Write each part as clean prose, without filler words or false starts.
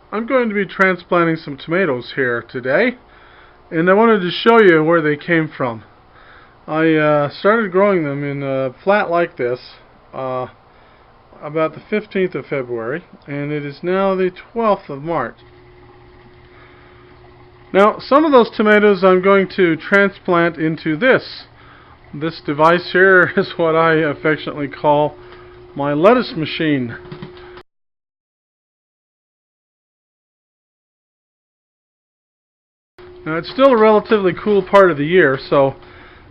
I'm going to be transplanting some tomatoes here today, and I wanted to show you where they came from. I started growing them in a flat like this about the 15th of February, and it is now the 12th of March. Now, some of those tomatoes I'm going to transplant into this. This device here is what I affectionately call my lettuce machine. Now, it's still a relatively cool part of the year, so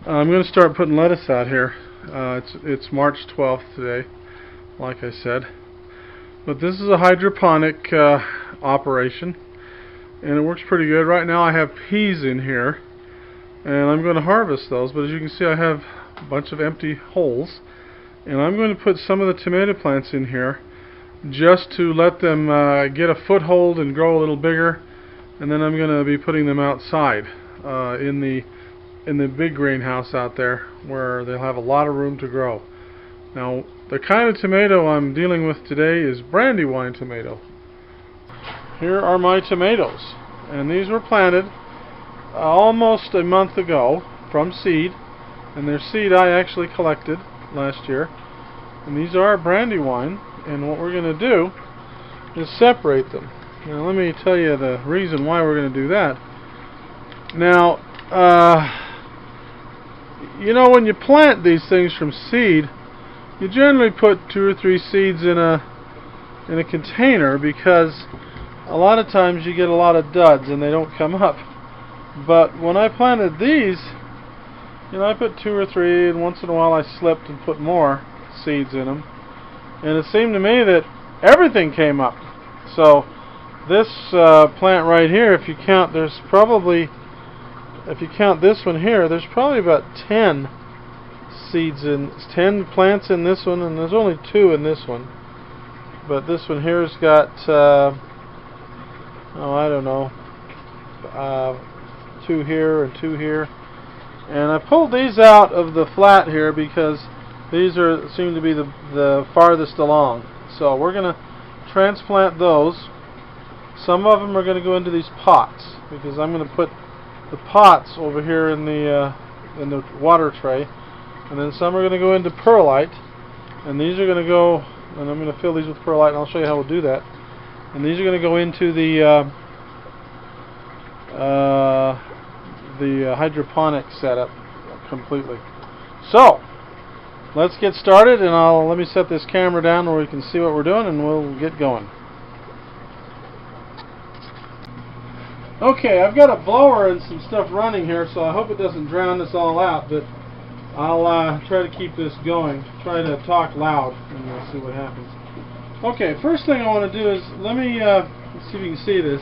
I'm going to start putting lettuce out here. It's March 12th today, like I said. But this is a hydroponic operation, and it works pretty good. Right now I have peas in here, and I'm going to harvest those, but as you can see I have a bunch of empty holes, and I'm going to put some of the tomato plants in here just to let them get a foothold and grow a little bigger. And then I'm going to be putting them outside in the big greenhouse out there where they'll have a lot of room to grow. Now, the kind of tomato I'm dealing with today is brandywine tomato. Here are my tomatoes, and these were planted almost a month ago from seed, and their seed I actually collected last year. And these are brandywine, and what we're going to do is separate them. Now let me tell you the reason why we're going to do that. Now, you know, when you plant these things from seed, you generally put 2 or 3 seeds in a container, because a lot of times you get a lot of duds and they don't come up. But when I planted these, you know, I put 2 or 3, and once in a while I slipped and put more seeds in them, and it seemed to me that everything came up. So this plant right here, if you count, there's probably, if you count this one here, there's probably about 10 seeds in, 10 plants in this one, and there's only 2 in this one. But this one here's got, oh, I don't know, 2 here and 2 here. And I pulled these out of the flat here because these seem to be the farthest along. So we're going to transplant those. Some of them are going to go into these pots, because I'm going to put the pots over here in the water tray, and then some are going to go into perlite, and these are going to go, and I'm going to fill these with perlite, and I'll show you how we'll do that. And these are going to go into the hydroponic setup completely. So let's get started, and let me set this camera down where we can see what we're doing, and we'll get going. Okay, I've got a blower and some stuff running here, so I hope it doesn't drown this all out, but I'll try to keep this going. Try to talk loud, and we'll see what happens. Okay, first thing I want to do is, let's see if you can see this.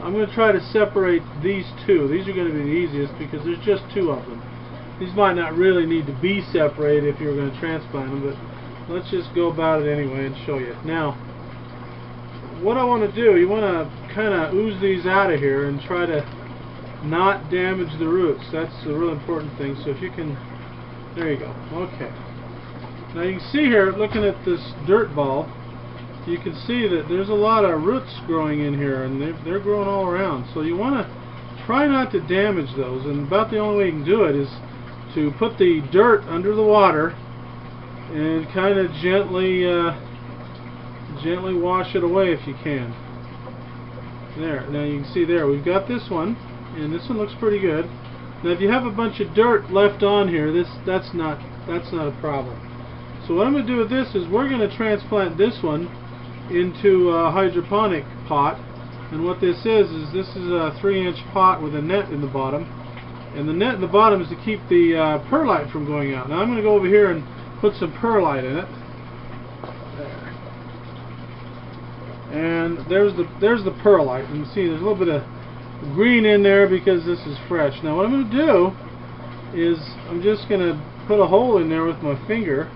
I'm going to try to separate these 2. These are going to be the easiest because there's just 2 of them. These might not really need to be separated if you were going to transplant them, but let's just go about it anyway and show you. Now, what I want to do, you want to kind of ooze these out of here and try to not damage the roots. That's the real important thing. So if you can, there you go. Okay. Now you can see here, looking at this dirt ball, you can see that there's a lot of roots growing in here, and they're growing all around. So you want to try not to damage those, and about the only way you can do it is to put the dirt under the water and kind of gently wash it away if you can. There, now you can see there, we've got this one, and this one looks pretty good. Now if you have a bunch of dirt left on here, that's not a problem. So what I'm going to do with this is we're going to transplant this one into a hydroponic pot, and what this is a 3-inch pot with a net in the bottom, and the net in the bottom is to keep the perlite from going out. Now I'm going to go over here and put some perlite in it. And there's the perlite. You can see there's a little bit of green in there because this is fresh. Now what I'm going to do is I'm just going to put a hole in there with my finger,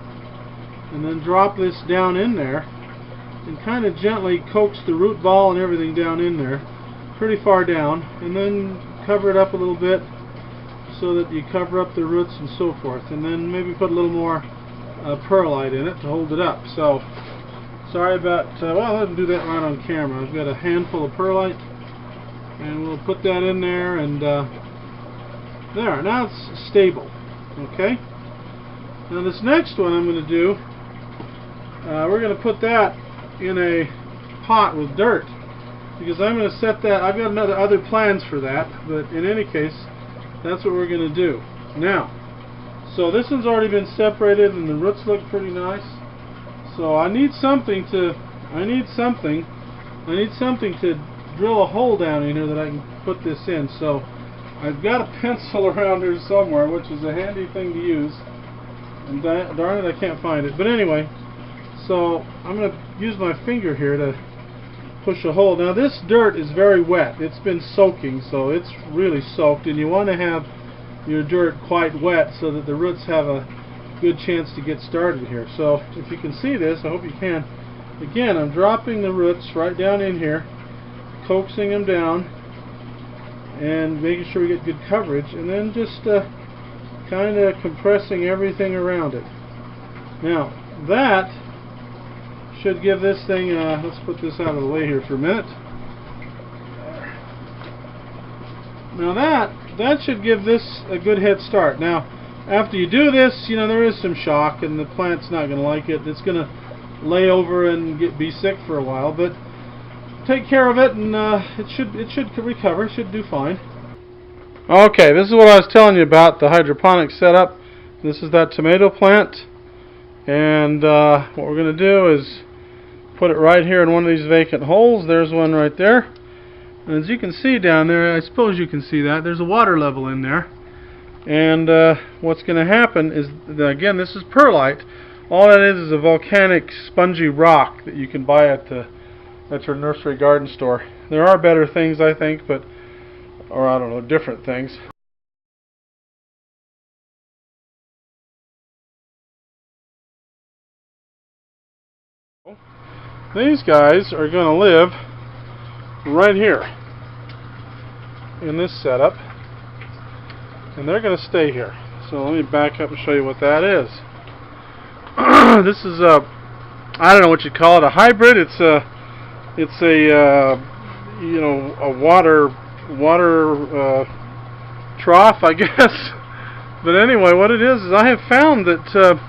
and then drop this down in there, and kind of gently coax the root ball and everything down in there, pretty far down, and then cover it up a little bit so that you cover up the roots and so forth, and then maybe put a little more perlite in it to hold it up. So Sorry about, well, I didn't do that right on camera. I've got a handful of perlite, and we'll put that in there, and there, now it's stable. Okay? Now this next one I'm going to do, we're going to put that in a pot with dirt, because I'm going to set that, I've got other plans for that, but in any case, that's what we're going to do. Now, so this one's already been separated and the roots look pretty nice. So I need something to drill a hole down in here that I can put this in. So I've got a pencil around here somewhere, which is a handy thing to use. And darn it, I can't find it. But anyway, so I'm going to use my finger here to push a hole. Now this dirt is very wet. It's been soaking, so it's really soaked, and you want to have your dirt quite wet so that the roots have a good chance to get started here. So if you can see this, I hope you can. Again, I'm dropping the roots right down in here, coaxing them down, and making sure we get good coverage, and then just kind of compressing everything around it. Now that should give this thing, let's put this out of the way here for a minute. Now that should give this a good head start. Now after you do this, you know, there is some shock and the plant's not going to like it. It's going to lay over and be sick for a while, but take care of it, and it should recover. It should do fine. Okay, this is what I was telling you about the hydroponic setup. This is that tomato plant, and what we're going to do is put it right here in one of these vacant holes. There's one right there. And as you can see down there, I suppose you can see that, there's a water level in there. And what's going to happen is, again, this is perlite. All that is a volcanic spongy rock that you can buy at your nursery garden store. There are better things, I think, but, or I don't know, different things. These guys are going to live right here in this setup, and they're going to stay here. So let me back up and show you what that is. This is a, I don't know what you call it, a hybrid. It's a you know, a water trough, I guess. But anyway, what it is I have found that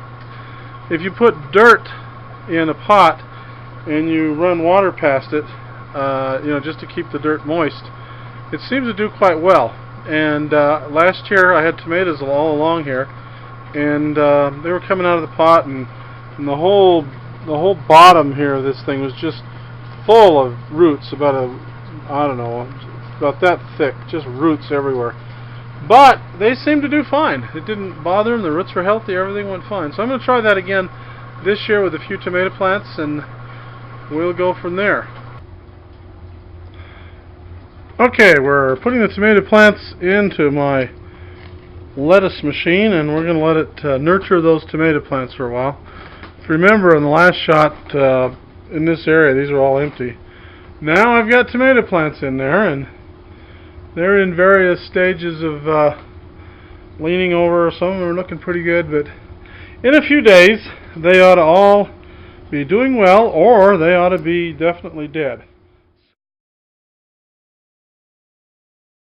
if you put dirt in a pot and you run water past it, you know, just to keep the dirt moist, it seems to do quite well. And last year I had tomatoes all along here, and they were coming out of the pot, and the whole bottom here of this thing was just full of roots, about I don't know, about that thick, just roots everywhere. But they seemed to do fine. It didn't bother them. The roots were healthy. Everything went fine. So I'm going to try that again this year with a few tomato plants, and we'll go from there. Okay, we're putting the tomato plants into my lettuce machine, and we're going to let it nurture those tomato plants for a while. If you remember in the last shot in this area, these are all empty. Now I've got tomato plants in there, and they're in various stages of leaning over. Some of them are looking pretty good, but in a few days they ought to all be doing well, or they ought to be definitely dead.